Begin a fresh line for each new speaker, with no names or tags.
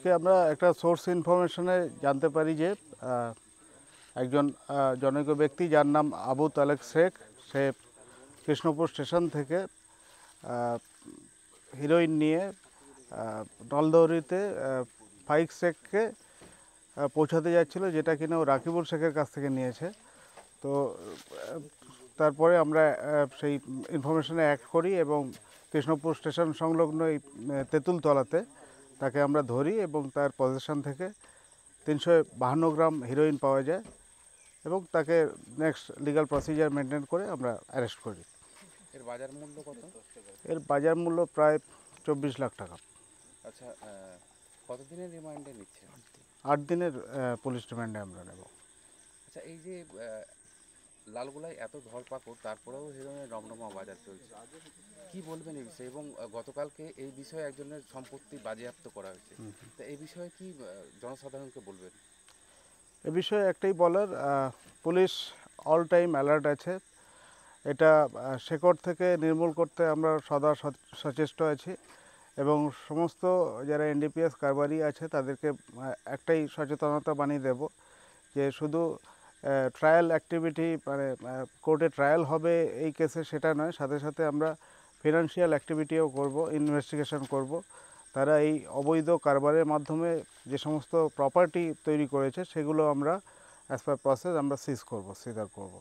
আজকে আমরা একটা সোর্স ইনফরমেশনে জানতে পারি যে একজন জনৈক ব্যক্তি যার নাম আবু তালেক শেখ, সে কৃষ্ণপুর স্টেশন থেকে হিরোইন নিয়ে নলদৌরিতে ফাইক শেখকে পৌঁছাতে যাচ্ছিল, যেটা কিনা ও রাকিবুল শেখের কাছ থেকে নিয়েছে। তো তারপরে আমরা সেই ইনফরমেশনে অ্যাক্ট করি এবং কৃষ্ণপুর স্টেশন সংলগ্ন এই তেঁতুলতলাতে তাকে আমরা ধরি এবং তার পজিশন থেকে 352 গ্রাম হিরোইন পাওয়া যায় এবং তাকে নেক্সট লিগ্যাল প্রসিজার মেনটেন করে আমরা অ্যারেস্ট করি।
এর বাজার মূল্য কত?
এর বাজার মূল্য প্রায় 24 লাখ টাকা।
আচ্ছা, কতদিনের রিমান্ডে নিচ্ছে?
8 দিনের পুলিশ রিমান্ডে আমরা নেব।
আচ্ছা, এই যে লালগোলায় এত ধরপাকড়, তারপরেও হিরোইনের রমরমা বাজার চলছে, কি বলবেন এই বিষয়ে? এবং গতকালকে এই বিষয়ে একজনের সম্পত্তি বাজেয়াপ্ত করা হয়েছে, তো এই বিষয়ে কি জনসাধারণকে বলবেন?
এ বিষয়ে একটাই বলার, পুলিশ অল টাইম অ্যালার্ট আছে। এটা শেকড় থেকে নির্মূল করতে আমরা সদা সচেষ্ট আছি এবং সমস্ত যারা এনডিপিএস কারবারি আছে তাদেরকে একটাই সচেতনতা বানিয়ে দেব যে শুধু ট্রায়াল অ্যাক্টিভিটি, মানে কোর্টে ট্রায়াল হবে এই কেসে, সেটা নয়, সাথে সাথে আমরা ফিনান্সিয়াল অ্যাক্টিভিটিও করব, ইনভেস্টিগেশন করব। তারা এই অবৈধ কারবারের মাধ্যমে যে সমস্ত প্রপার্টি তৈরি করেছে সেগুলো আমরা অ্যাজ পার প্রসেস আমরা সিজ করব, সিজার করব।